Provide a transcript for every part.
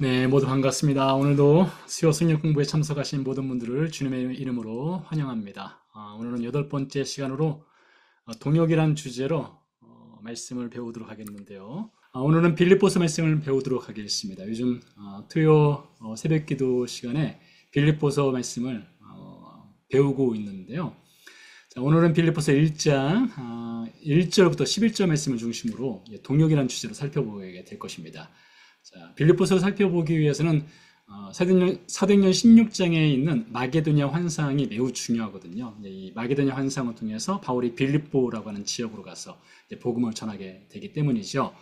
네, 모두 반갑습니다. 오늘도 수요 성역 공부에 참석하신 모든 분들을 주님의 이름으로 환영합니다. 오늘은 8번째 시간으로 동역이란 주제로 말씀을 배우도록 하겠는데요. 오늘은 빌립보서 말씀을 배우도록 하겠습니다. 요즘 토요 새벽 기도 시간에 빌립보서 말씀을 배우고 있는데요. 자, 오늘은 빌립보서 1장 1절부터 11절 말씀을 중심으로 동역이란 주제로 살펴보게 될 것입니다. 자, 빌립보서를 살펴보기 위해서는 사도행전 16장에 있는 마게도냐 환상이 매우 중요하거든요. 이 마게도냐 환상을 통해서 바울이 빌립보라고 하는 지역으로 가서 복음을 전하게 되기 때문이죠.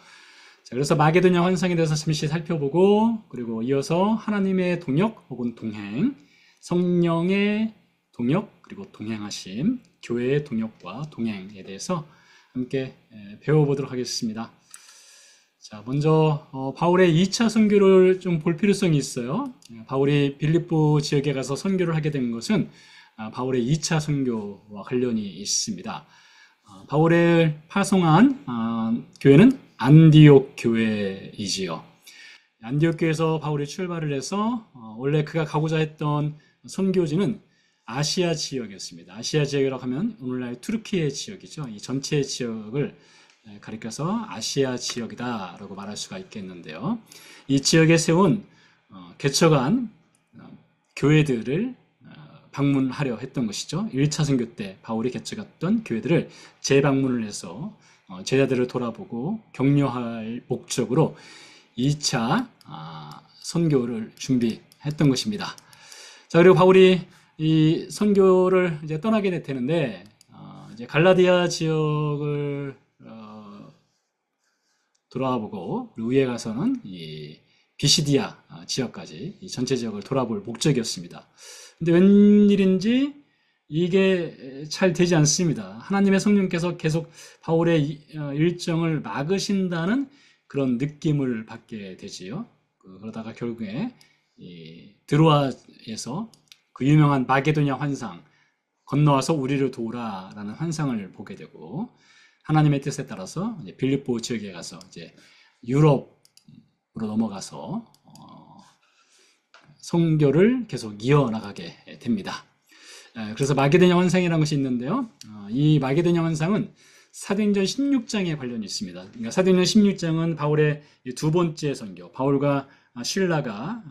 자, 그래서 마게도냐 환상에 대해서 잠시 살펴보고, 그리고 이어서 하나님의 동역 혹은 동행, 성령의 동역, 그리고 동행하심, 교회의 동역과 동행에 대해서 함께 배워보도록 하겠습니다. 자, 먼저 바울의 2차 선교를 좀 볼 필요성이 있어요. 바울이 빌립보 지역에 가서 선교를 하게 된 것은 바울의 2차 선교와 관련이 있습니다. 바울을 파송한 교회는 안디옥 교회이지요. 안디옥 교회에서 바울이 출발을 해서 원래 그가 가고자 했던 선교지는 아시아 지역이었습니다. 아시아 지역이라고 하면 오늘날 투르키의 지역이죠. 이 전체 지역을 가리켜서 아시아 지역이다라고 말할 수가 있겠는데요. 이 지역에 세운 개척한 교회들을 방문하려 했던 것이죠. 1차 선교 때 바울이 개척했던 교회들을 재방문을 해서 제자들을 돌아보고 격려할 목적으로 2차 선교를 준비했던 것입니다. 자, 그리고 바울이 이 선교를 이제 떠나게 되는데 이제 갈라디아 지역을 돌아보고 위에 가서는 이 비시디아 지역까지 이 전체 지역을 돌아볼 목적이었습니다. 근데 웬일인지 이게 잘 되지 않습니다. 하나님의 성령께서 계속 바울의 일정을 막으신다는 그런 느낌을 받게 되지요. 그러다가 결국에 이 드로아에서 그 유명한 마게도냐 환상, 건너와서 우리를 도우라라는 환상을 보게 되고, 하나님의 뜻에 따라서 이제 빌립보 지역에 가서 이제 유럽으로 넘어가서 선교를 계속 이어나가게 됩니다. 그래서 마게도냐 환상이라는 것이 있는데요. 이 마게도냐 환상은 사도행전 16장에 관련이 있습니다. 그러니까 사도행전 16장은 바울의 두 번째 선교, 바울과 실라가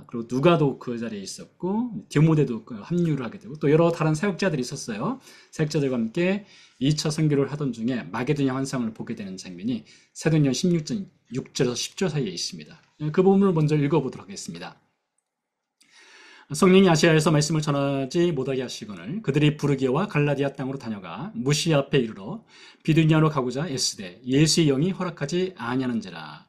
그리고 누가도 그 자리에 있었고 디모데도 합류를 하게 되고 또 여러 다른 사역자들이 있었어요. 사역자들과 함께 2차 선교를 하던 중에 마게도냐 환상을 보게 되는 장면이 사도행전 16장 6절에서 10절 사이에 있습니다. 그 부분을 먼저 읽어보도록 하겠습니다. 성령이 아시아에서 말씀을 전하지 못하게 하시거늘 그들이 부르기아와 갈라디아 땅으로 다녀가 무시 앞에 이르러 비두니아로 가고자 애쓰되 예수의 영이 허락하지 아니하는지라.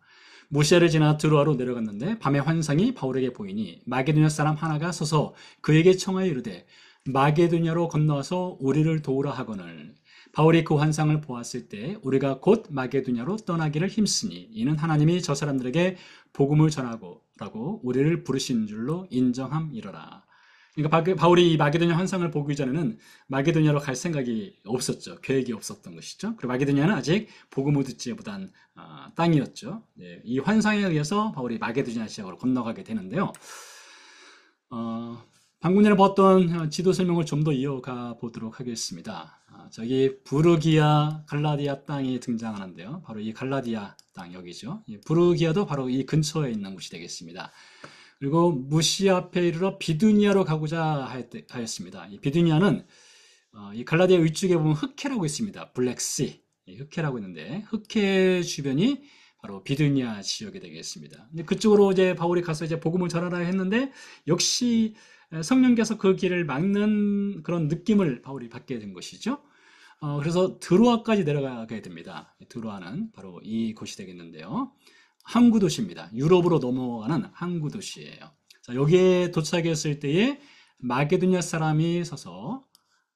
무시아를 지나 드로아로 내려갔는데 밤에 환상이 바울에게 보이니 마게도냐 사람 하나가 서서 그에게 청하여 이르되 마게도냐로 건너와서 우리를 도우라 하거늘. 바울이 그 환상을 보았을 때 우리가 곧 마게도냐로 떠나기를 힘쓰니 이는 하나님이 저 사람들에게 복음을 전하고라고 우리를 부르신 줄로 인정함이러라. 그러니까 바울이 이 마게도냐 환상을 보기 전에는 마게도냐로 갈 생각이 없었죠. 계획이 없었던 것이죠. 그리고 마게도냐는 아직 복음을 듣지 못한 땅이었죠. 네, 이 환상에 의해서 바울이 마게도냐 지역으로 건너가게 되는데요. 방금 전에 봤던 지도 설명을 좀 더 이어가 보도록 하겠습니다. 저기 부르기아, 갈라디아 땅이 등장하는데요. 바로 이 갈라디아 땅 여기죠. 부르기아도 바로 이 근처에 있는 곳이 되겠습니다. 그리고 무시 앞에 이르러 비두니아로 가고자 하였습니다. 이 비두니아는 이 갈라디아 위쪽에 보면 흑해라고 있습니다. 블랙시, 흑해라고 있는데 흑해 주변이 바로 비두니아 지역이 되겠습니다. 근데 그쪽으로 이제 바울이 가서 이제 복음을 전하라 했는데 역시 성령께서 그 길을 막는 그런 느낌을 바울이 받게 된 것이죠. 그래서 드로아까지 내려가게 됩니다. 드로아는 바로 이 곳이 되겠는데요. 항구 도시입니다. 유럽으로 넘어가는 항구 도시예요. 자, 여기에 도착했을 때에 마게도냐 사람이 서서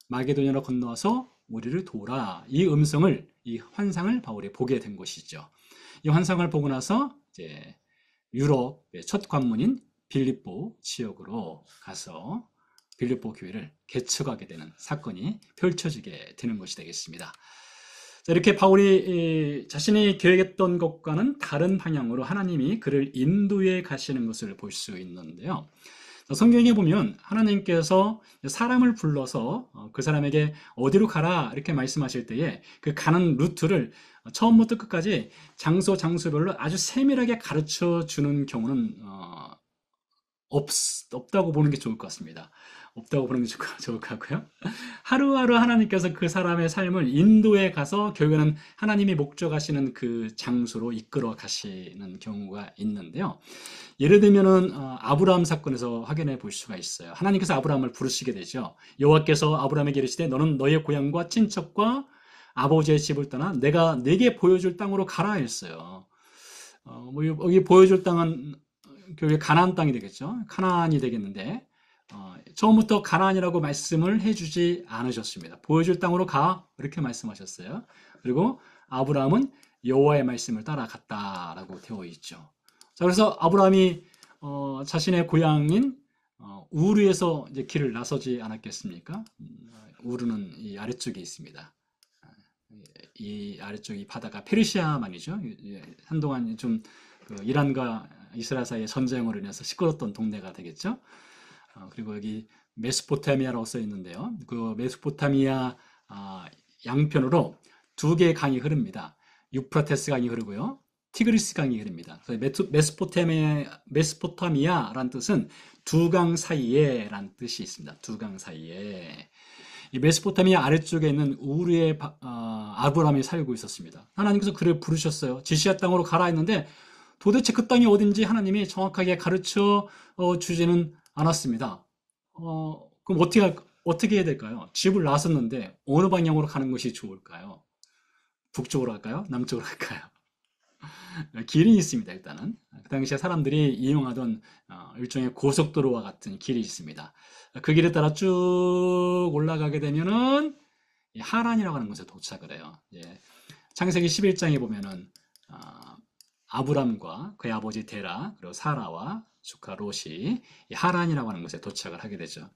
마게도냐로 건너와서 우리를 도우라. 이 음성을, 이 환상을 바울이 보게 된 것이죠. 이 환상을 보고 나서 이제 유럽의 첫 관문인 빌립보 지역으로 가서 빌립보 교회를 개척하게 되는 사건이 펼쳐지게 되는 것이 되겠습니다. 자, 이렇게 바울이 자신이 계획했던 것과는 다른 방향으로 하나님이 그를 인도해 가시는 것을 볼 수 있는데요. 성경에 보면 하나님께서 사람을 불러서 그 사람에게 어디로 가라 이렇게 말씀하실 때에 그 가는 루트를 처음부터 끝까지 장소별로 아주 세밀하게 가르쳐 주는 경우는 없다고 보는 게 좋을 것 같습니다. 없다고 보는 게 좋을 것 같고요. 하루하루 하나님께서 그 사람의 삶을 인도에 가서 결국에는 하나님이 목적하시는 그 장소로 이끌어 가시는 경우가 있는데요. 예를 들면은 아브라함 사건에서 확인해 볼 수가 있어요. 하나님께서 아브라함을 부르시게 되죠. 여호와께서 아브라함에게 이르시되 너는 너의 고향과 친척과 아버지의 집을 떠나 내가 네게 보여줄 땅으로 가라 했어요. 뭐 여기 보여줄 땅은 결국에 가나안 땅이 되겠죠. 가나안이 되겠는데 처음부터 가나안이라고 말씀을 해주지 않으셨습니다. 보여줄 땅으로 가 이렇게 말씀하셨어요. 그리고 아브라함은 여호와의 말씀을 따라갔다라고 되어 있죠. 자, 그래서 아브라함이 자신의 고향인 우르에서 이제 길을 나서지 않았겠습니까? 우르는 이 아래쪽에 있습니다. 이 아래쪽 이 바다가 페르시아만이죠. 한동안 좀 이란과 이스라엘 사이의 전쟁으로 인해서 시끄러웠던 동네가 되겠죠. 그리고 여기 메소포타미아라고 써 있는데요. 그 메소포타미아 양편으로 두 개의 강이 흐릅니다. 유프라테스 강이 흐르고요. 티그리스 강이 흐릅니다. 그래서 메소포타미아라는 뜻은 두 강 사이에 라는 뜻이 있습니다. 두 강 사이에. 이 메소포타미아 아래쪽에 있는 우르의 아브라함이 살고 있었습니다. 하나님께서 그를 부르셨어요. 지시아 땅으로 가라 했는데 도대체 그 땅이 어딘지 하나님이 정확하게 가르쳐 주지는 않았습니다. 그럼 어떻게 해야 될까요? 집을 나섰는데 어느 방향으로 가는 것이 좋을까요? 북쪽으로 갈까요? 남쪽으로 갈까요? 길이 있습니다. 일단은 그 당시에 사람들이 이용하던 일종의 고속도로와 같은 길이 있습니다. 그 길에 따라 쭉 올라가게 되면은 하란이라고 하는 곳에 도착을 해요. 창세기 11장에 보면은 아브람과 그의 아버지 데라 그리고 사라와 조카 롯이 하란이라고 하는 곳에 도착을 하게 되죠.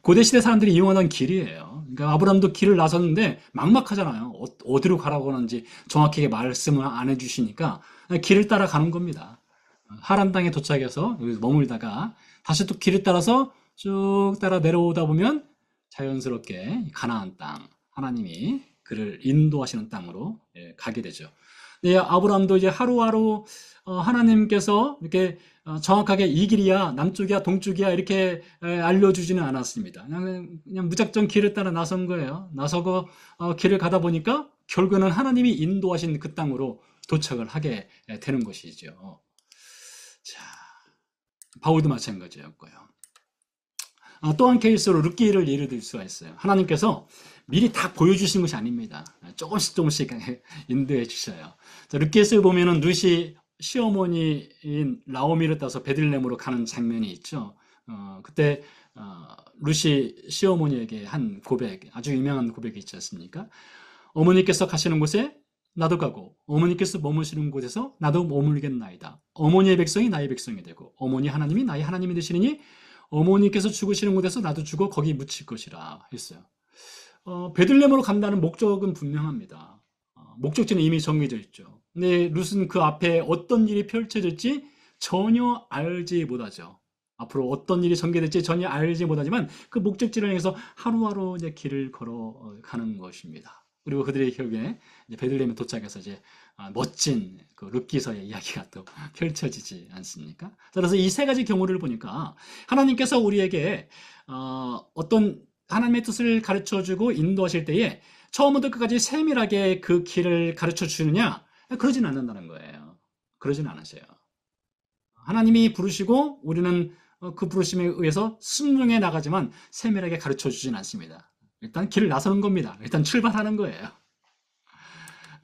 고대 시대 사람들이 이용하던 길이에요. 그러니까 아브람도 길을 나섰는데 막막하잖아요. 어디로 가라고 하는지 정확하게 말씀을 안 해주시니까 길을 따라가는 겁니다. 하란 땅에 도착해서 여기서 머물다가 다시 또 길을 따라서 쭉 따라 내려오다 보면 자연스럽게 가나안 땅, 하나님이 그를 인도하시는 땅으로 가게 되죠. 아브라함도 이제 하루하루 하나님께서 이렇게 정확하게 이 길이야, 남쪽이야, 동쪽이야 이렇게 알려주지는 않았습니다. 그냥 무작정 길을 따라 나선 거예요. 나서고 길을 가다 보니까 결국에는 하나님이 인도하신 그 땅으로 도착을 하게 되는 것이죠. 자, 바울도 마찬가지였고요. 또 한 케이스로 룻기를 예를 들 수가 있어요. 하나님께서 미리 다 보여주신 것이 아닙니다. 조금씩 인도해 주셔요. 룻기에서 보면은 룻이 시어머니인 라오미를 따서 베들레헴으로 가는 장면이 있죠. 그때 룻이 시어머니에게 한 고백, 아주 유명한 고백이 있지 않습니까? 어머니께서 가시는 곳에 나도 가고 어머니께서 머무시는 곳에서 나도 머물겠나이다. 어머니의 백성이 나의 백성이 되고 어머니 하나님이 나의 하나님이 되시리니 어머니께서 죽으시는 곳에서 나도 죽어 거기 묻힐 것이라 했어요. 베들레헴으로 간다는 목적은 분명합니다. 목적지는 이미 정해져 있죠. 근데 룻은 그 앞에 어떤 일이 펼쳐질지 전혀 알지 못하죠. 앞으로 어떤 일이 전개될지 전혀 알지 못하지만 그 목적지를 향해서 하루하루 이제 길을 걸어가는 것입니다. 그리고 그들의 결국에 이제 베들레헴에 도착해서 이제 멋진 그 룻기서의 이야기가 또 펼쳐지지 않습니까? 그래서 이 세 가지 경우를 보니까 하나님께서 우리에게 어떤 하나님의 뜻을 가르쳐주고 인도하실 때에 처음부터 끝까지 세밀하게 그 길을 가르쳐 주느냐? 그러진 않는다는 거예요. 그러진 않으세요. 하나님이 부르시고 우리는 그 부르심에 의해서 순종해 나가지만 세밀하게 가르쳐 주진 않습니다. 일단 길을 나서는 겁니다. 일단 출발하는 거예요.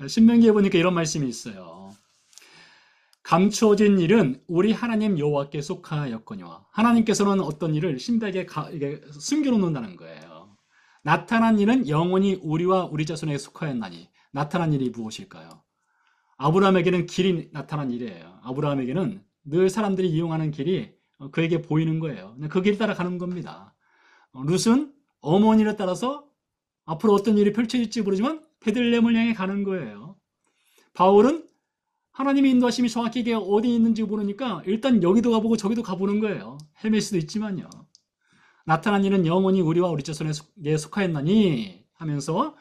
신명기에 보니까 이런 말씀이 있어요. 감추어진 일은 우리 하나님 여호와께 속하였거니와 하나님께서는 어떤 일을 신비하게 숨겨놓는다는 거예요. 나타난 일은 영원히 우리와 우리 자손에게 속하였나니 나타난 일이 무엇일까요? 아브라함에게는 길이 나타난 일이에요. 아브라함에게는 늘 사람들이 이용하는 길이 그에게 보이는 거예요. 그 길 따라 가는 겁니다. 룻은 어머니를 따라서 앞으로 어떤 일이 펼쳐질지 모르지만 베들레헴을 향해 가는 거예요. 바울은 하나님의 인도하심이 정확히 이게 어디 있는지 모르니까 일단 여기도 가보고 저기도 가보는 거예요. 헤맬 수도 있지만요. 나타난 이는 영원히 우리와 우리 자손에게 속하였나니 하면서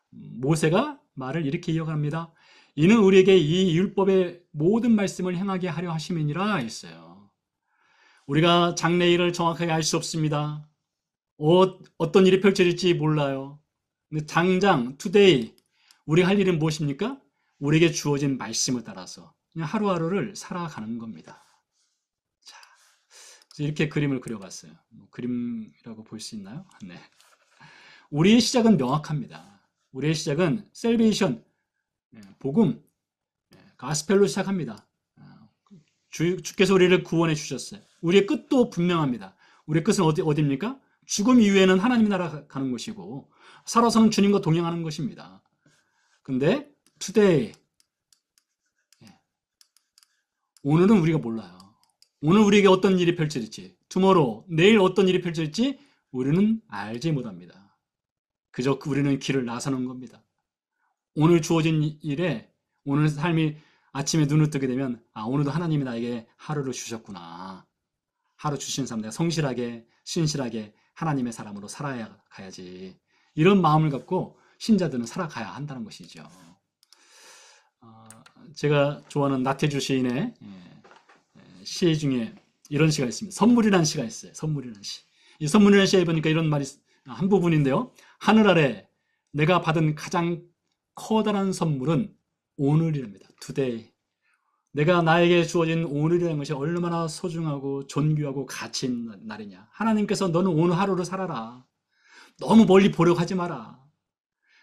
모세가 말을 이렇게 이어갑니다. 이는 우리에게 이 율법의 모든 말씀을 행하게 하려 하심이니라 했어요. 우리가 장래일을 정확하게 알 수 없습니다. 어떤 일이 펼쳐질지 몰라요. 근데 당장 today 우리가 할 일은 무엇입니까? 우리에게 주어진 말씀을 따라서 그냥 하루하루를 살아가는 겁니다. 자, 이렇게 그림을 그려봤어요. 그림이라고 볼 수 있나요? 네. 우리의 시작은 명확합니다. 우리의 시작은 셀베이션, 복음, 가스펠로 시작합니다. 주께서 우리를 구원해 주셨어요. 우리의 끝도 분명합니다. 우리의 끝은 어디입니까? 죽음 이후에는 하나님 나라 가는 것이고 살아서는 주님과 동행하는 것입니다. 근데 today, 오늘은 우리가 몰라요. 오늘 우리에게 어떤 일이 펼쳐질지, tomorrow, 내일 어떤 일이 펼쳐질지 우리는 알지 못합니다. 그저 우리는 길을 나서는 겁니다. 오늘 주어진 일에 오늘 삶이 아침에 눈을 뜨게 되면 오늘도 하나님이 나에게 하루를 주셨구나. 하루 주신 삶 내가 성실하게 신실하게 하나님의 사람으로 살아야 가야지. 이런 마음을 갖고 신자들은 살아가야 한다는 것이죠. 제가 좋아하는 나태주 시인의 시 중에 이런 시가 있습니다. 선물이라는 시가 있어요. 선물이라는 시. 이 선물이라는 시에 보니까 이런 말이 한 부분인데요. 하늘 아래 내가 받은 가장 커다란 선물은 오늘이랍니다. today. 내가 나에게 주어진 오늘이라는 것이 얼마나 소중하고 존귀하고 가치 있는 날이냐. 하나님께서 너는 오늘 하루를 살아라. 너무 멀리 보려고 하지 마라.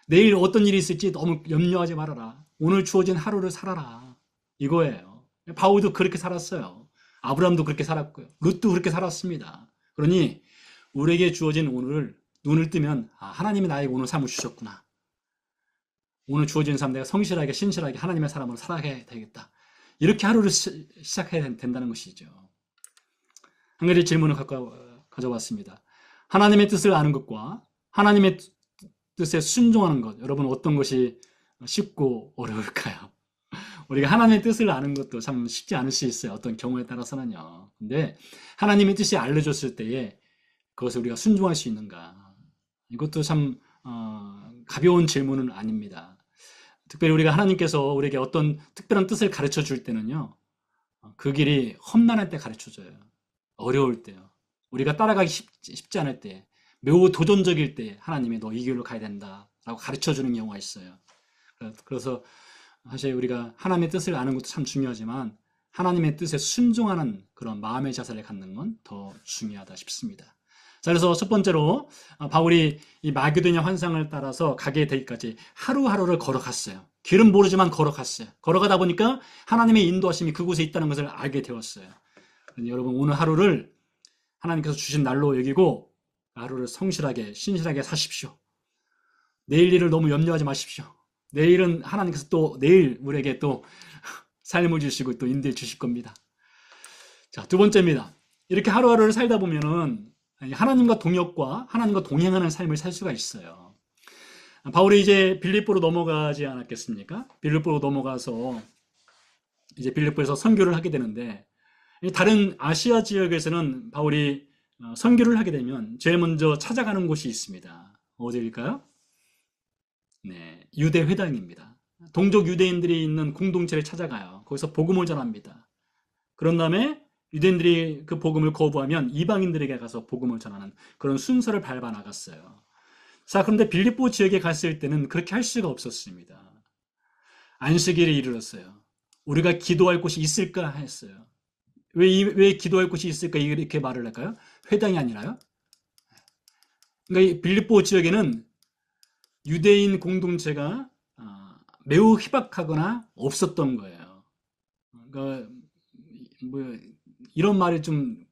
내일 어떤 일이 있을지 너무 염려하지 말아라. 오늘 주어진 하루를 살아라. 이거예요. 바울도 그렇게 살았어요. 아브라함도 그렇게 살았고요. 룻도 그렇게 살았습니다. 그러니 우리에게 주어진 오늘을 눈을 뜨면 하나님이 나에게 오늘 삶을 주셨구나. 오늘 주어진 삶 내가 성실하게 신실하게 하나님의 사람으로 살아가야 되겠다. 이렇게 하루를 시작해야 된다는 것이죠. 한 가지 질문을 가져왔습니다. 하나님의 뜻을 아는 것과 하나님의 뜻에 순종하는 것, 여러분 어떤 것이 쉽고 어려울까요? 우리가 하나님의 뜻을 아는 것도 참 쉽지 않을 수 있어요. 어떤 경우에 따라서는요. 근데 하나님의 뜻이 알려줬을 때에 그것을 우리가 순종할 수 있는가? 이것도 참 가벼운 질문은 아닙니다. 특별히 우리가 하나님께서 우리에게 어떤 특별한 뜻을 가르쳐 줄 때는요. 그 길이 험난할 때 가르쳐 줘요. 어려울 때요. 우리가 따라가기 쉽지 않을 때, 매우 도전적일 때 하나님이 너 이 길로 가야 된다라고 가르쳐 주는 경우가 있어요. 그래서 사실 우리가 하나님의 뜻을 아는 것도 참 중요하지만 하나님의 뜻에 순종하는 그런 마음의 자세를 갖는 건 더 중요하다 싶습니다. 자, 그래서 첫 번째로 바울이 이 마게도냐 환상을 따라서 가게 되기까지 하루하루를 걸어갔어요. 길은 모르지만 걸어갔어요. 걸어가다 보니까 하나님의 인도하심이 그곳에 있다는 것을 알게 되었어요. 여러분 오늘 하루를 하나님께서 주신 날로 여기고 하루를 성실하게 신실하게 사십시오. 내일 일을 너무 염려하지 마십시오. 내일은 하나님께서 또 내일 우리에게 또 삶을 주시고 또 인도해 주실 겁니다. 자, 두 번째입니다. 이렇게 하루하루를 살다 보면은 하나님과 동역과 하나님과 동행하는 삶을 살 수가 있어요. 바울이 이제 빌립보로 넘어가지 않았겠습니까? 빌립보로 넘어가서 이제 빌립보에서 선교를 하게 되는데 다른 아시아 지역에서는 바울이 선교를 하게 되면 제일 먼저 찾아가는 곳이 있습니다. 어디일까요? 네, 유대 회당입니다. 동족 유대인들이 있는 공동체를 찾아가요. 거기서 복음을 전합니다. 그런 다음에 유대인들이 그 복음을 거부하면 이방인들에게 가서 복음을 전하는 그런 순서를 밟아 나갔어요. 자, 그런데 빌립보 지역에 갔을 때는 그렇게 할 수가 없었습니다. 안식일에 이르렀어요. 우리가 기도할 곳이 있을까 했어요. 왜 기도할 곳이 있을까 이렇게 말을 할까요? 회당이 아니라요. 그러니까 이 빌립보 지역에는 유대인 공동체가 매우 희박하거나 없었던 거예요. 그러니까 뭐 이런 말이 좀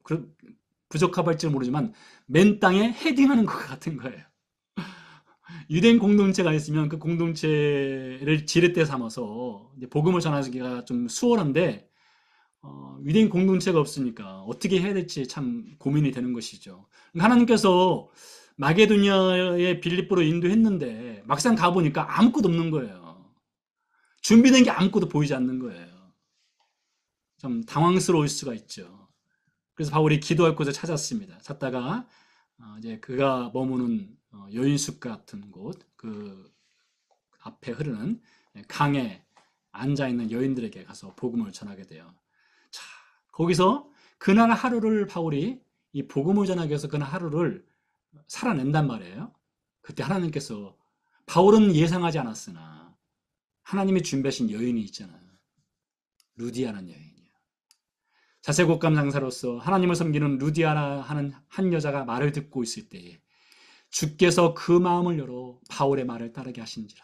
부적합할지 모르지만 맨 땅에 헤딩하는 것 같은 거예요. 유대인 공동체가 있으면 그 공동체를 지렛대 삼아서 이제 복음을 전하기가 좀 수월한데 유대인 공동체가 없으니까 어떻게 해야 될지 참 고민이 되는 것이죠. 하나님께서 마게도니아의 빌립보로 인도했는데 막상 가보니까 아무것도 없는 거예요. 준비된 게 아무것도 보이지 않는 거예요. 좀 당황스러울 수가 있죠. 그래서 바울이 기도할 곳을 찾았습니다. 찾다가 이제 그가 머무는 여인숙 같은 곳, 그 앞에 흐르는 강에 앉아 있는 여인들에게 가서 복음을 전하게 돼요. 자, 거기서 그날 하루를 바울이 이 복음을 전하기 위해서 그날 하루를 살아낸단 말이에요. 그때 하나님께서 바울은 예상하지 않았으나 하나님이 준비하신 여인이 있잖아요. 루디아라는 여인이요. 자세곡감 장사로서 하나님을 섬기는 루디아라 하는 한 여자가 말을 듣고 있을 때에 주께서 그 마음을 열어 바울의 말을 따르게 하신지라.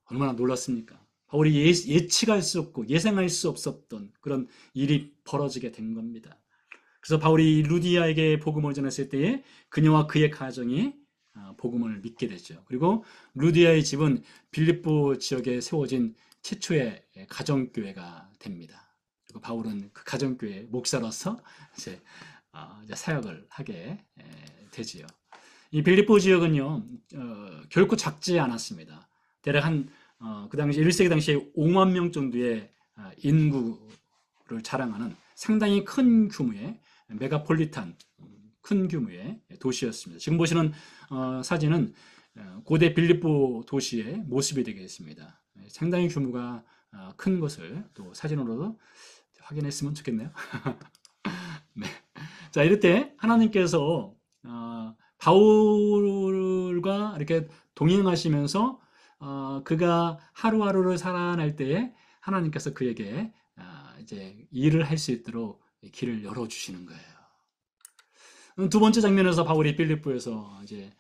얼마나 놀랐습니까? 바울이 예측할 수 없고 예상할 수 없었던 그런 일이 벌어지게 된 겁니다. 그래서 바울이 루디아에게 복음을 전했을 때에 그녀와 그의 가정이 복음을 믿게 되죠. 그리고 루디아의 집은 빌립보 지역에 세워진 최초의 가정교회가 됩니다. 그리고 바울은 그 가정교회 목사로서 이제 사역을 하게 되지요. 이 빌립보 지역은요, 결코 작지 않았습니다. 대략 그 당시 1세기 당시에 5만 명 정도의 인구를 자랑하는 상당히 큰 규모의 메가폴리탄, 큰 규모의 도시였습니다. 지금 보시는 사진은 고대 빌립보 도시의 모습이 되겠습니다. 상당히 규모가 큰 것을 또 사진으로도 확인했으면 좋겠네요. 네. 자, 이럴 때 하나님께서 바울과 이렇게 동행하시면서 그가 하루하루를 살아날 때에 하나님께서 그에게 이제 일을 할 수 있도록 길을 열어주시는 거예요. 두 번째 장면에서 바울이 빌립보에서 이제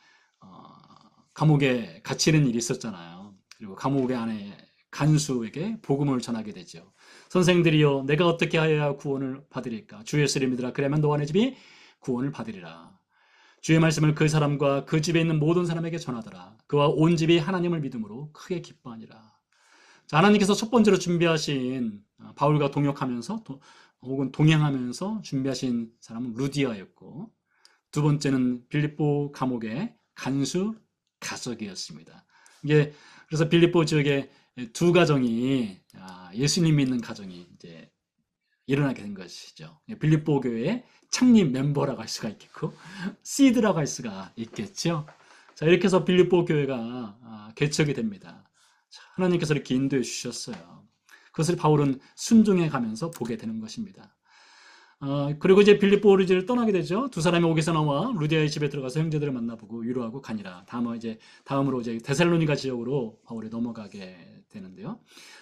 감옥에 갇히는 일이 있었잖아요. 그리고 감옥의 안에 간수에게 복음을 전하게 되죠. 선생들이여, 내가 어떻게 하여야 구원을 받으리까? 주 예수를 믿으라. 그러면 너와 내 집이 구원을 받으리라. 주의 말씀을 그 사람과 그 집에 있는 모든 사람에게 전하더라. 그와 온 집이 하나님을 믿음으로 크게 기뻐하니라. 자, 하나님께서 첫 번째로 준비하신 바울과 동역하면서 혹은 동행하면서 준비하신 사람은 루디아였고, 두 번째는 빌립보 감옥의 간수 가석이었습니다. 이게 그래서 빌립보 지역에 두 가정이 예수님 믿는 가정이 이제 일어나게 된 것이죠. 빌립보 교회의 창립 멤버라고 할 수가 있겠고 시드라고 할 수가 있겠죠. 자, 이렇게 해서 빌립보 교회가 개척이 됩니다. 자, 하나님께서 이렇게 인도해 주셨어요. 그것을 바울은 순종해 가면서 보게 되는 것입니다. 그리고 이제 빌립보를 떠나게 되죠. 두 사람이 오기서 나와 루디아의 집에 들어가서 형제들을 만나보고 위로하고 가니라. 다음으로 이제 데살로니가 지역으로 바울이 넘어가게 되는데요.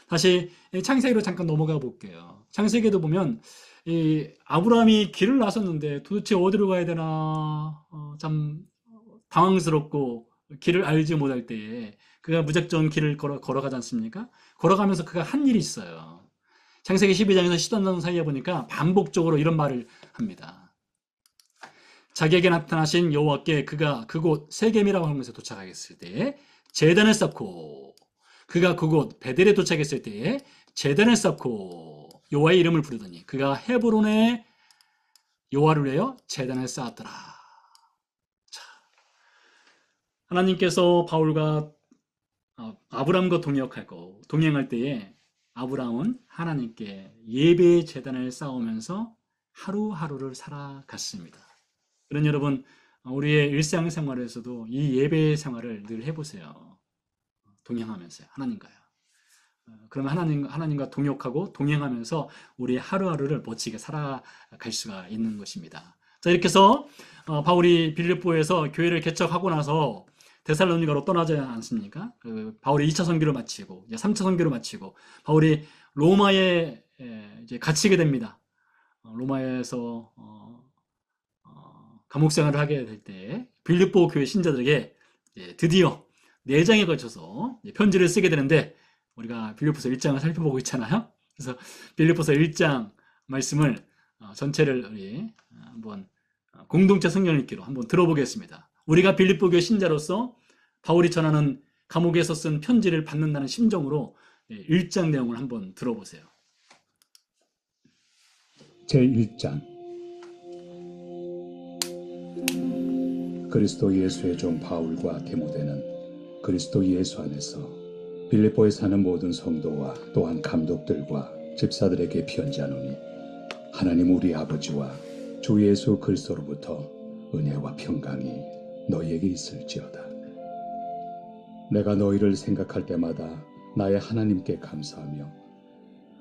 다시 창세기로 잠깐 넘어가 볼게요. 창세기에도 보면 이 아브라함이 길을 나섰는데 도대체 어디로 가야 되나 참 당황스럽고 길을 알지 못할 때에 그가 무작정 길을 걸어가지 않습니까? 걸어가면서 그가 한 일이 있어요. 창세기 12장에서 시돈산 사이에 보니까 반복적으로 이런 말을 합니다. 자기에게 나타나신 여호와께 그가 그곳 세겜이라고 하는 곳에 도착하겠을 때에 제단을 쌓고, 그가 그곳 베델에 도착했을 때에 제단을 쌓고 여호와의 이름을 부르더니 그가 헤브론에 여호와를 위하여 제단을 쌓았더라. 자, 하나님께서 바울과 아브라함과 동행할 때에 아브라함은 하나님께 예배의 제단을 쌓으면서 하루하루를 살아갔습니다. 그런 여러분, 우리의 일상생활에서도 이 예배의 생활을 늘 해보세요. 동행하면서요. 하나님과요. 그러면 하나님과 동역하고 동행하면서 우리 하루하루를 멋지게 살아갈 수가 있는 것입니다. 자, 이렇게 해서 바울이 빌립보에서 교회를 개척하고 나서 데살로니가로 떠나지 않습니까? 바울이 2차 선교를 마치고 이제 3차 선교를 마치고 바울이 로마에 이제 갇히게 됩니다. 로마에서 감옥 생활을 하게 될 때 빌립보 교회 신자들에게 드디어 4장에 걸쳐서 편지를 쓰게 되는데 우리가 빌립보서 1장을 살펴보고 있잖아요. 그래서 빌립보서 1장 말씀을 전체를 우리 한번 공동체 성경 읽기로 한번 들어보겠습니다. 우리가 빌립보 교회 신자로서 바울이 전하는 감옥에서 쓴 편지를 받는다는 심정으로 1장 내용을 한번 들어보세요. 제1장 그리스도 예수의 종 바울과 디모데는 그리스도 예수 안에서 빌립보에 사는 모든 성도와 또한 감독들과 집사들에게 편지하노니 하나님 우리 아버지와 주 예수 그리스도로부터 은혜와 평강이 너희에게 있을지어다. 내가 너희를 생각할 때마다 나의 하나님께 감사하며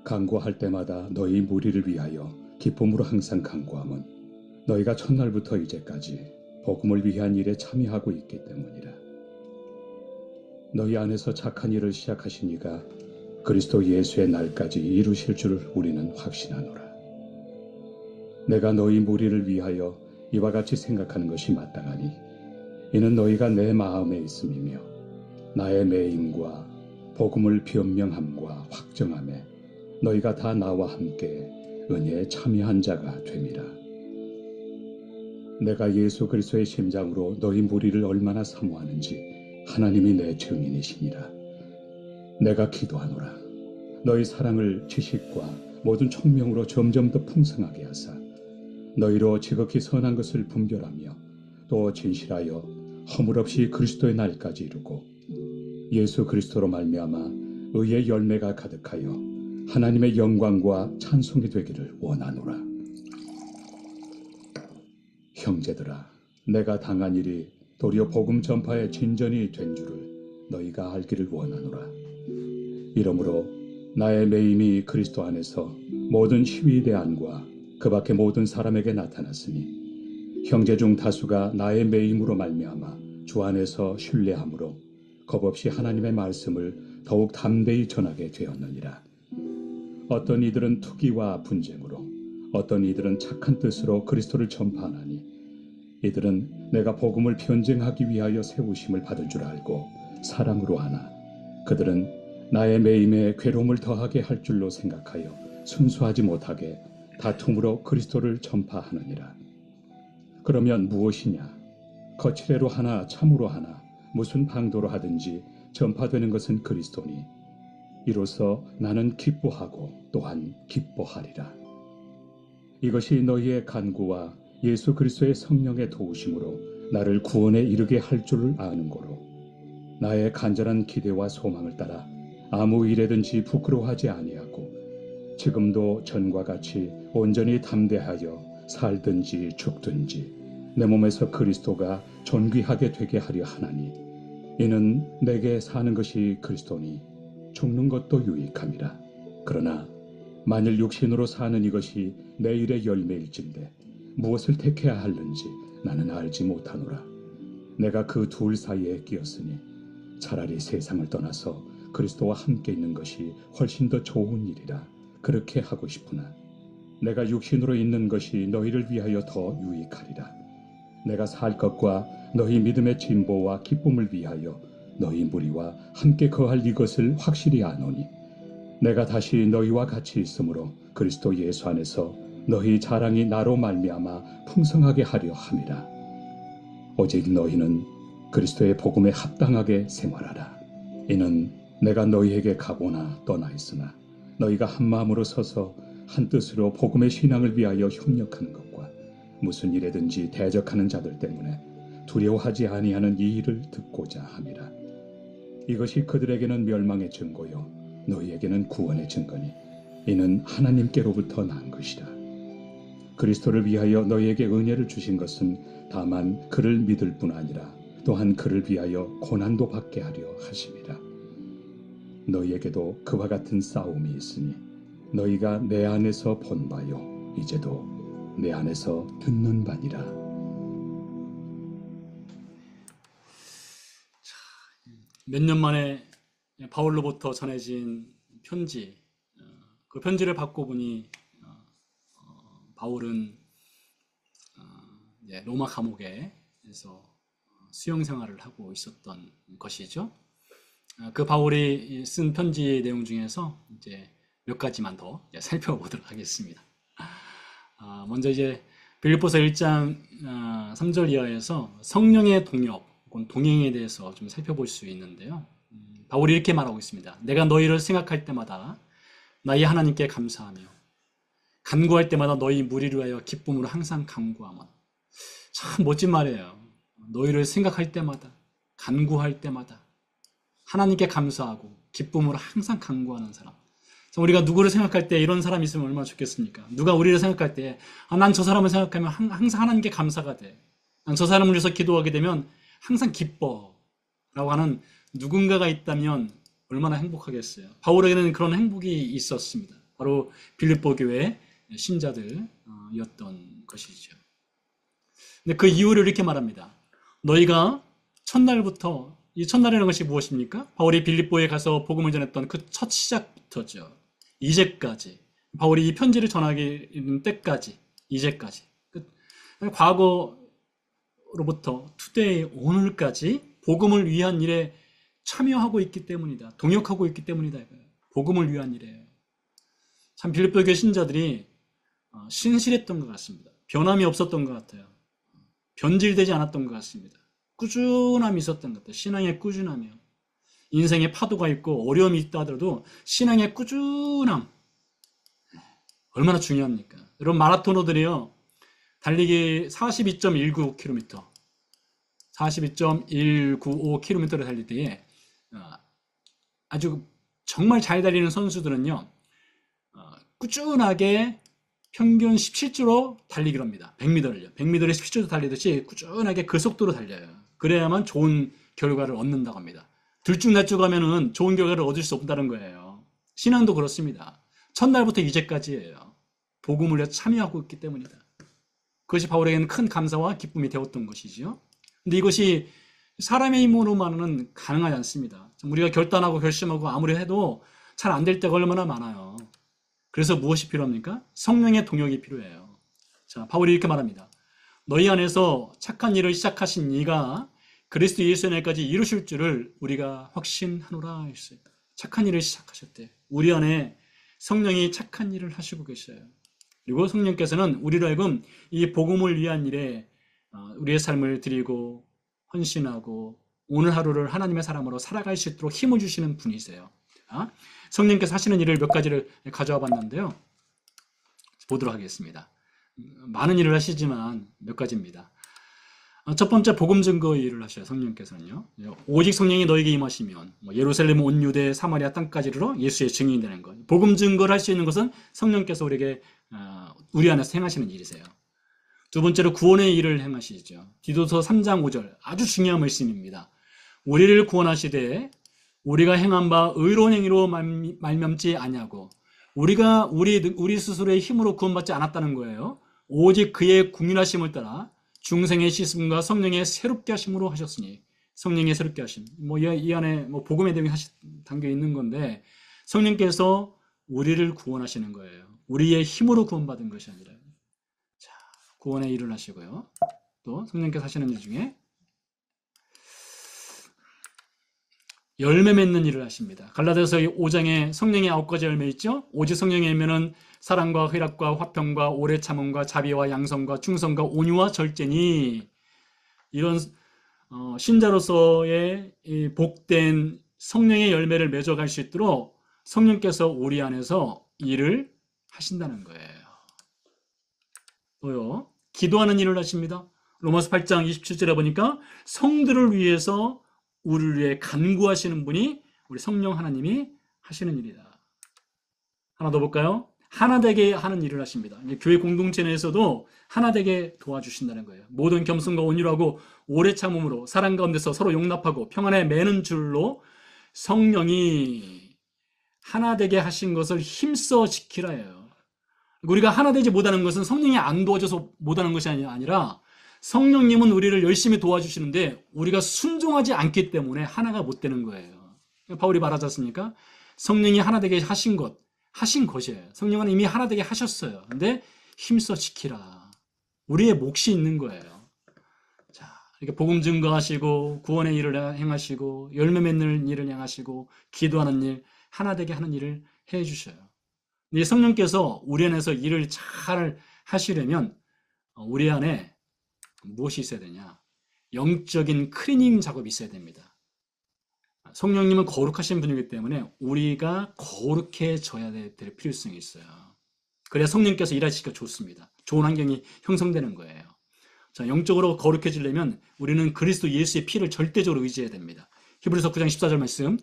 간구할 때마다 너희 무리를 위하여 기쁨으로 항상 간구함은 너희가 첫날부터 이제까지 복음을 위한 일에 참여하고 있기 때문이라. 너희 안에서 착한 일을 시작하신 이가 그리스도 예수의 날까지 이루실 줄을 우리는 확신하노라. 내가 너희 무리를 위하여 이와 같이 생각하는 것이 마땅하니 이는 너희가 내 마음에 있음이며 나의 매임과 복음을 변명함과 확정함에 너희가 다 나와 함께 은혜에 참여한 자가 됨이라. 내가 예수 그리스도의 심장으로 너희 무리를 얼마나 사모하는지 하나님이 내 증인이시니라. 내가 기도하노라. 너희 사랑을 지식과 모든 총명으로 점점 더 풍성하게 하사 너희로 지극히 선한 것을 분별하며 또 진실하여 허물 없이 그리스도의 날까지 이루고 예수 그리스도로 말미암아 의의 열매가 가득하여 하나님의 영광과 찬송이 되기를 원하노라. 형제들아, 내가 당한 일이 도리어 복음 전파의 진전이 된 줄을 너희가 알기를 원하노라. 이러므로 나의 매임이 그리스도 안에서 모든 시위대안과 그 밖의 모든 사람에게 나타났으니 형제 중 다수가 나의 매임으로 말미암아 주 안에서 신뢰함으로 겁없이 하나님의 말씀을 더욱 담대히 전하게 되었느니라. 어떤 이들은 투기와 분쟁으로 어떤 이들은 착한 뜻으로 그리스도를 전파하나니 이들은 내가 복음을 변증하기 위하여 세우심을 받을 줄 알고 사랑으로 하나 그들은 나의 매임에 괴로움을 더하게 할 줄로 생각하여 순수하지 못하게 다툼으로 그리스도를 전파하느니라. 그러면 무엇이냐? 거칠애로 하나 참으로 하나 무슨 방도로 하든지 전파되는 것은 그리스도니 이로써 나는 기뻐하고 또한 기뻐하리라. 이것이 너희의 간구와 예수 그리스도의 성령의 도우심으로 나를 구원에 이르게 할 줄을 아는 고로 나의 간절한 기대와 소망을 따라 아무 일에든지 부끄러워하지 아니하고 지금도 전과 같이 온전히 담대하여 살든지 죽든지 내 몸에서 그리스도가 존귀하게 되게 하려 하나니 이는 내게 사는 것이 그리스도니 죽는 것도 유익함이라. 그러나 만일 육신으로 사는 이것이 내 일의 열매일진데 무엇을 택해야 하는지 나는 알지 못하노라. 내가 그 둘 사이에 끼었으니 차라리 세상을 떠나서 그리스도와 함께 있는 것이 훨씬 더 좋은 일이라 그렇게 하고 싶으나 내가 육신으로 있는 것이 너희를 위하여 더 유익하리라. 내가 살 것과 너희 믿음의 진보와 기쁨을 위하여 너희 무리와 함께 거할 이것을 확실히 아노니 내가 다시 너희와 같이 있으므로 그리스도 예수 안에서 너희 자랑이 나로 말미암아 풍성하게 하려 함이라. 오직 너희는 그리스도의 복음에 합당하게 생활하라. 이는 내가 너희에게 가보나 떠나 있으나 너희가 한 마음으로 서서 한 뜻으로 복음의 신앙을 위하여 협력하는 것과 무슨 일에든지 대적하는 자들 때문에 두려워하지 아니하는 이 일을 듣고자 함이라. 이것이 그들에게는 멸망의 증거요 너희에게는 구원의 증거니 이는 하나님께로부터 난 것이라. 그리스도를 위하여 너희에게 은혜를 주신 것은 다만 그를 믿을 뿐 아니라 또한 그를 위하여 고난도 받게 하려 하심이라. 너희에게도 그와 같은 싸움이 있으니 너희가 내 안에서 본 바요 이제도 내 안에서 듣는 바니라. 몇 년 만에 바울로부터 전해진 편지, 그 편지를 받고 보니 바울은 로마 감옥에서 수용 생활을 하고 있었던 것이죠. 그 바울이 쓴 편지 내용 중에서 이제 몇 가지만 더 살펴보도록 하겠습니다. 먼저 이제 빌립보서 1장 3절 이하에서 성령의 동역 혹은 동행에 대해서 좀 살펴볼 수 있는데요. 바울이 이렇게 말하고 있습니다. 내가 너희를 생각할 때마다 나의 하나님께 감사하며 간구할 때마다 너희 무리를 위하여 기쁨으로 항상 간구하며. 참 멋진 말이에요. 너희를 생각할 때마다, 간구할 때마다 하나님께 감사하고 기쁨으로 항상 간구하는 사람. 우리가 누구를 생각할 때 이런 사람이 있으면 얼마나 좋겠습니까? 누가 우리를 생각할 때 난 저 사람을 생각하면 항상 하나님께 감사가 돼. 난 저 사람을 위해서 기도하게 되면 항상 기뻐 라고 하는 누군가가 있다면 얼마나 행복하겠어요. 바울에게는 그런 행복이 있었습니다. 바로 빌립보 교회 신자들이었던 것이죠. 근데 그 이유를 이렇게 말합니다. 너희가 첫날부터, 이 첫날이라는 것이 무엇입니까? 바울이 빌립보에 가서 복음을 전했던 그 첫 시작부터죠. 이제까지, 바울이 이 편지를 전하게 된 때까지, 이제까지, 과거로부터 투데이 오늘까지 복음을 위한 일에 참여하고 있기 때문이다. 동역하고 있기 때문이다. 복음을 위한 일이에요. 참 빌립보 교회 신자들이 신실했던 것 같습니다. 변함이 없었던 것 같아요. 변질되지 않았던 것 같습니다. 꾸준함이 있었던 것 같아요. 신앙의 꾸준함이요. 인생에 파도가 있고 어려움이 있다 하더라도 신앙의 꾸준함 얼마나 중요합니까? 여러분 마라토너들이요. 달리기 42.195km 42.195km를 달릴 때에 아주 정말 잘 달리는 선수들은요. 꾸준하게 평균 17주로 달리기로 합니다. 100m를요. 100m를 17주로 달리듯이 꾸준하게 그 속도로 달려요. 그래야만 좋은 결과를 얻는다고 합니다. 들쭉날쭉하면은 좋은 결과를 얻을 수 없다는 거예요. 신앙도 그렇습니다. 첫날부터 이제까지예요. 복음을 위해 참여하고 있기 때문이다. 그것이 바울에게는 큰 감사와 기쁨이 되었던 것이지요. 근데 이것이 사람의 힘으로만은 가능하지 않습니다. 우리가 결단하고 결심하고 아무리 해도 잘 안 될 때가 얼마나 많아요. 그래서 무엇이 필요합니까? 성령의 동역이 필요해요. 자, 바울이 이렇게 말합니다. 너희 안에서 착한 일을 시작하신 이가 그리스도 예수 날까지 이루실 줄을 우리가 확신하노라 했어요. 착한 일을 시작하셨대. 우리 안에 성령이 착한 일을 하시고 계셔요. 그리고 성령께서는 우리로 하여금 이 복음을 위한 일에 우리의 삶을 드리고 헌신하고 오늘 하루를 하나님의 사람으로 살아갈 수 있도록 힘을 주시는 분이세요. 성령께서 하시는 일을 몇 가지를 가져와 봤는데요. 보도록 하겠습니다. 많은 일을 하시지만 몇 가지입니다. 첫 번째 복음 증거의 일을 하셔요. 성령께서는요. 오직 성령이 너에게 임하시면 예루살렘 온 유대 사마리아 땅까지 이르러 예수의 증인이 되는 것. 복음 증거를 할 수 있는 것은 성령께서 우리에게 우리 안에서 행하시는 일이세요. 두 번째로 구원의 일을 행하시죠. 디도서 3장 5절 아주 중요한 말씀입니다. 우리를 구원하시되 우리가 행한 바 의로운 행위로 말미암지 아니하고 우리가 우리 스스로의 힘으로 구원받지 않았다는 거예요. 오직 그의 국률하심을 따라 중생의 씻음과 성령의 새롭게 하심으로 하셨으니 성령의 새롭게 하심. 이 안에 복음의 내용이 담겨 있는 건데 성령께서 우리를 구원하시는 거예요. 우리의 힘으로 구원받은 것이 아니라. 자, 구원의 일을 하시고요. 또 성령께서 하시는 일 중에 열매 맺는 일을 하십니다. 갈라디아서 5장에 성령의 9가지 열매 있죠? 오직 성령의 열매는 사랑과 희락과 화평과 오래 참음과 자비와 양성과 충성과 온유와 절제니 이런 신자로서의 이 복된 성령의 열매를 맺어갈 수 있도록 성령께서 우리 안에서 일을 하신다는 거예요. 또요, 기도하는 일을 하십니다. 로마서 8장 27절에 보니까 성들을 위해서 우리를 위해 간구하시는 분이 우리 성령 하나님이 하시는 일이다. 하나 더 볼까요? 하나되게 하는 일을 하십니다. 교회 공동체 내에서도 하나되게 도와주신다는 거예요. 모든 겸손과 온유하고 오래 참음으로 사랑 가운데서 서로 용납하고 평안에 매는 줄로 성령이 하나되게 하신 것을 힘써 지키라 해요. 우리가 하나되지 못하는 것은 성령이 안 도와줘서 못하는 것이 아니라 성령님은 우리를 열심히 도와주시는데 우리가 순종하지 않기 때문에 하나가 못 되는 거예요. 바울이 말하지 않습니까? 성령이 하나되게 하신 것이에요. 성령은 이미 하나되게 하셨어요. 근데 힘써 지키라. 우리의 몫이 있는 거예요. 자, 이렇게 복음 증거하시고 구원의 일을 행하시고 열매 맺는 일을 행하시고 기도하는 일, 하나되게 하는 일을 해 주셔요. 이 성령께서 우리 안에서 일을 잘 하시려면 우리 안에 무엇이 있어야 되냐? 영적인 클리닝 작업이 있어야 됩니다. 성령님은 거룩하신 분이기 때문에 우리가 거룩해져야 될 필요성이 있어요. 그래야 성령께서 일하시기가 좋습니다. 좋은 환경이 형성되는 거예요. 자, 영적으로 거룩해지려면 우리는 그리스도 예수의 피를 절대적으로 의지해야 됩니다. 히브리서 9장 14절 말씀.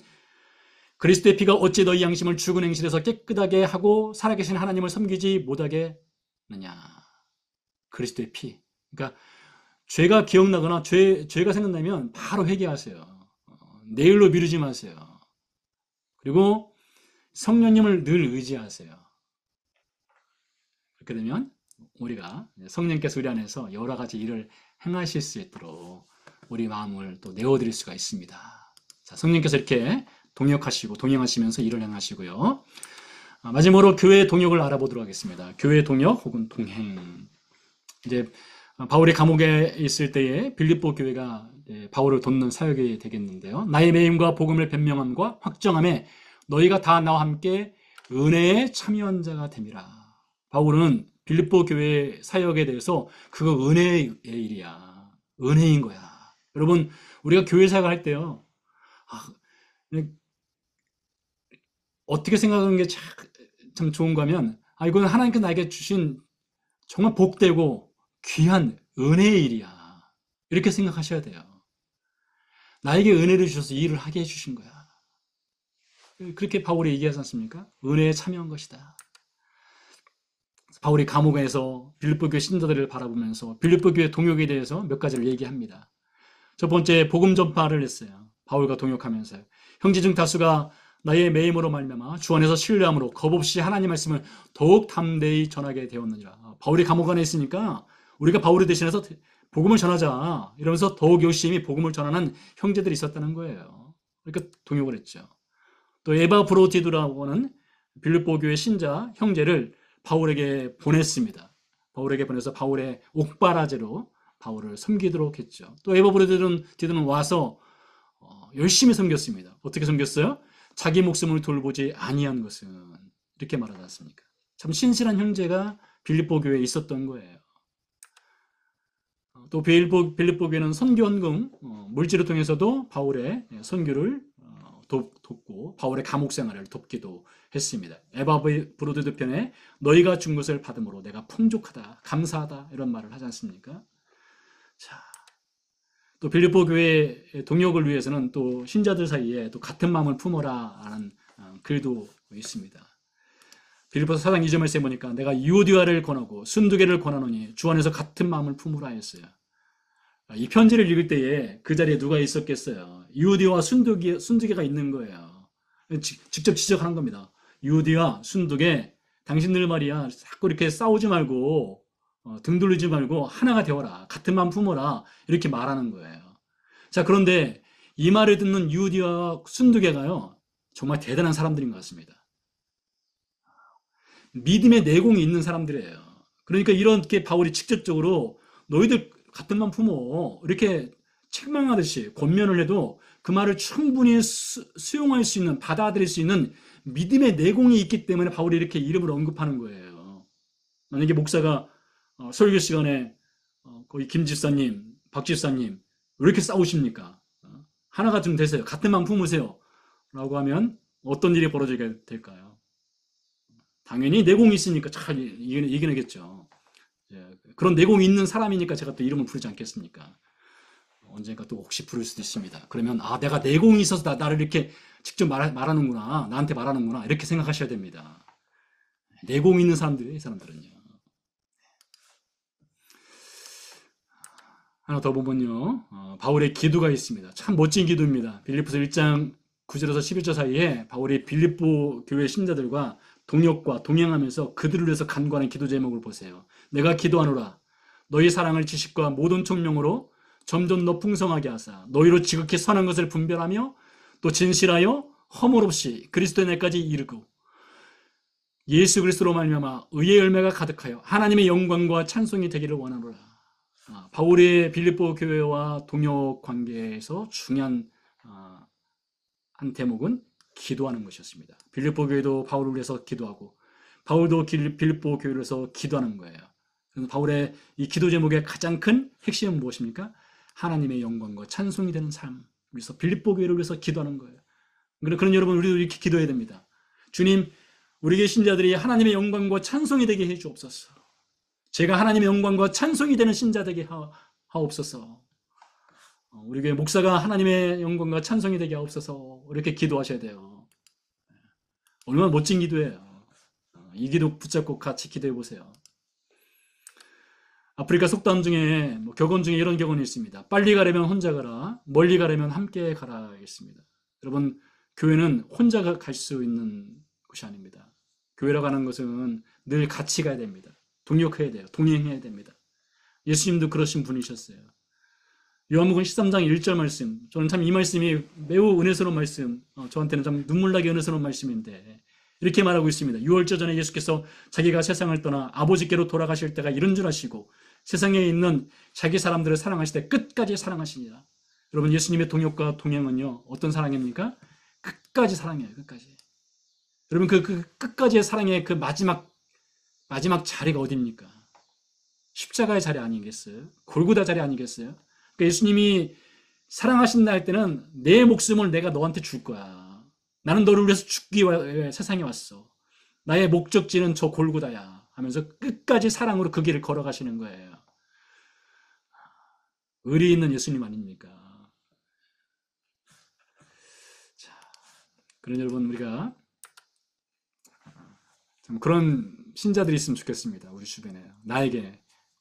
그리스도의 피가 어찌 너희 양심을 죽은 행실에서 깨끗하게 하고 살아계신 하나님을 섬기지 못하게 하느냐. 그리스도의 피. 그러니까 죄가 기억나거나 죄가 생각나면 바로 회개하세요. 내일로 미루지 마세요. 그리고 성령님을 늘 의지하세요. 그렇게 되면 우리가 성령께서 우리 안에서 여러 가지 일을 행하실 수 있도록 우리 마음을 또 내어드릴 수가 있습니다. 자, 성령께서 이렇게 동역하시고 동행하시면서 일을 행하시고요. 마지막으로 교회의 동역을 알아보도록 하겠습니다. 교회의 동역 혹은 동행. 이제 바울이 감옥에 있을 때에 빌립보 교회가 바울을 돕는 사역이 되겠는데요. 나의 매임과 복음을 변명함과 확정함에 너희가 다 나와 함께 은혜에 참여한 자가 됨이라. 바울은 빌립보 교회 사역에 대해서 그거 은혜의 일이야. 은혜인 거야. 여러분, 우리가 교회 사역을 할 때요. 어떻게 생각하는 게 참 좋은가 하면 이건 하나님께서 나에게 주신 정말 복되고 귀한 은혜의 일이야. 이렇게 생각하셔야 돼요. 나에게 은혜를 주셔서 이 일을 하게 해주신 거야. 그렇게 바울이 얘기하지 않습니까? 은혜에 참여한 것이다. 바울이 감옥에서 빌립보 교회 신자들을 바라보면서 빌립보 교회 동역에 대해서 몇 가지를 얘기합니다. 첫 번째, 복음 전파를 했어요. 바울과 동역하면서 형제 중 다수가 나의 매임으로 말미암아 주 안에서 신뢰함으로 겁없이 하나님 말씀을 더욱 담대히 전하게 되었느니라. 바울이 감옥 안에 있으니까 우리가 바울을 대신해서 복음을 전하자 이러면서 더욱 열심히 복음을 전하는 형제들이 있었다는 거예요. 그러니까 동역을 했죠. 또 에바브로디두라고 하는 빌립보 교회 신자 형제를 바울에게 보냈습니다. 바울에게 보내서 바울의 옥바라제로 바울을 섬기도록 했죠. 또 에바브로디두는 와서 열심히 섬겼습니다. 어떻게 섬겼어요? 자기 목숨을 돌보지 아니한 것은, 이렇게 말하지 않습니까? 참 신실한 형제가 빌립보 교회에 있었던 거예요. 또 빌립보 교회는 선교 헌금, 물질을 통해서도 바울의 선교를 돕고 바울의 감옥 생활을 돕기도 했습니다. 에바브로디두 편에 너희가 준 것을 받음으로 내가 풍족하다, 감사하다 이런 말을 하지 않습니까? 자, 또 빌립보 교회 동역을 위해서는 또 신자들 사이에 또 같은 마음을 품어라 하는 글도 있습니다. 빌립보서 4장 2절 말씀에 보니까 내가 유오디아를 권하고 순두개를 권하노니 주 안에서 같은 마음을 품으라 했어요. 이 편지를 읽을 때에 그 자리에 누가 있었겠어요? 유오디아와 순두개가 있는 거예요. 직접 지적하는 겁니다. 유오디아, 순두개, 당신들 말이야 자꾸 이렇게 싸우지 말고 등 돌리지 말고 하나가 되어라. 같은 마음 품어라. 이렇게 말하는 거예요. 자, 그런데 이 말을 듣는 유디와 순두개가요. 정말 대단한 사람들인 것 같습니다. 믿음의 내공이 있는 사람들이에요. 그러니까 이렇게 바울이 직접적으로 너희들 같은 마음 품어. 이렇게 책망하듯이 권면을 해도 그 말을 충분히 수용할 수 있는, 받아들일 수 있는 믿음의 내공이 있기 때문에 바울이 이렇게 이름을 언급하는 거예요. 만약에 목사가 설교 시간에 거기 김 집사님, 박 집사님 왜 이렇게 싸우십니까? 하나가 좀 되세요. 같은 마음 품으세요. 라고 하면 어떤 일이 벌어지게 될까요? 당연히 내공이 있으니까 잘 이겨내겠죠. 그런 내공이 있는 사람이니까 제가 또 이름을 부르지 않겠습니까? 언젠가 또 혹시 부를 수도 있습니다. 그러면 내가 내공이 있어서 나를 이렇게 직접 말하는구나. 나한테 말하는구나. 이렇게 생각하셔야 됩니다. 내공이 있는 사람들이에요. 이 사람들은요. 하나 더 보면요. 바울의 기도가 있습니다. 참 멋진 기도입니다. 빌립보서 1장 9절에서 11절 사이에 바울이 빌립보 교회 신자들과 동역과 동행하면서 그들을 위해서 간구하는 기도 제목을 보세요. 내가 기도하노라. 너희 사랑을 지식과 모든 총명으로 점점 더 풍성하게 하사 너희로 지극히 선한 것을 분별하며 또 진실하여 허물 없이 그리스도의 날까지 이르고 예수 그리스도로 말미암아 의의 열매가 가득하여 하나님의 영광과 찬송이 되기를 원하노라. 바울의 빌립보 교회와 동역 관계에서 중요한 한 대목은 기도하는 것이었습니다. 빌립보 교회도 바울을 위해서 기도하고 바울도 빌립보 교회를 위해서 기도하는 거예요. 그래서 바울의 이 기도 제목의 가장 큰 핵심은 무엇입니까? 하나님의 영광과 찬송이 되는 삶. 그래서 빌립보 교회를 위해서 기도하는 거예요. 그런 여러분, 우리도 이렇게 기도해야 됩니다. 주님, 우리의 신자들이 하나님의 영광과 찬송이 되게 해 주옵소서. 제가 하나님의 영광과 찬송이 되는 신자 되게 하옵소서. 우리 교회 목사가 하나님의 영광과 찬송이 되게 하옵소서. 이렇게 기도하셔야 돼요. 얼마나 멋진 기도예요. 이 기도 붙잡고 같이 기도해 보세요. 아프리카 속담 중에 격언 중에 이런 격언이 있습니다. 빨리 가려면 혼자 가라, 멀리 가려면 함께 가라 있습니다. 여러분, 교회는 혼자 갈 수 있는 곳이 아닙니다. 교회라고 하는 것은 늘 같이 가야 됩니다. 동역해야 돼요. 동행해야 됩니다. 예수님도 그러신 분이셨어요. 요한복음 13장 1절 말씀, 저는 참 이 말씀이 매우 은혜스러운 말씀, 저한테는 참 눈물나게 은혜스러운 말씀인데 이렇게 말하고 있습니다. 유월절 전에 예수께서 자기가 세상을 떠나 아버지께로 돌아가실 때가 이런 줄 아시고 세상에 있는 자기 사람들을 사랑하실 때 끝까지 사랑하시니라. 여러분, 예수님의 동역과 동행은요, 어떤 사랑입니까? 끝까지 사랑해요. 끝까지. 여러분, 그 끝까지의 사랑의 그 마지막 자리가 어디입니까? 십자가의 자리 아니겠어요? 골고다 자리 아니겠어요? 그러니까 예수님이 사랑하신다 할 때는 내 목숨을 내가 너한테 줄 거야. 나는 너를 위해서 죽기 위해 세상에 왔어. 나의 목적지는 저 골고다야 하면서 끝까지 사랑으로 그 길을 걸어가시는 거예요. 의리 있는 예수님 아닙니까? 자, 그런 여러분, 우리가 참 그런 신자들이 있으면 좋겠습니다. 우리 주변에.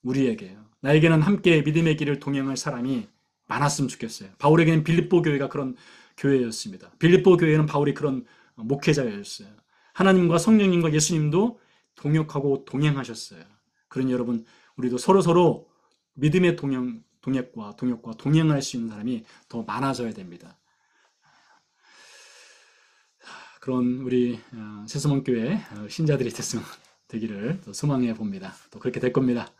우리에게요. 나에게는 함께 믿음의 길을 동행할 사람이 많았으면 좋겠어요. 바울에게는 빌립보 교회가 그런 교회였습니다. 빌립보 교회는 바울이 그런 목회자였어요. 하나님과 성령님과 예수님도 동역하고 동행하셨어요. 그러니 여러분, 우리도 서로 믿음의 동역과 동행할 수 있는 사람이 더 많아져야 됩니다. 그런 우리 새소문교회 신자들이 되기를 소망해 봅니다. 또 그렇게 될 겁니다.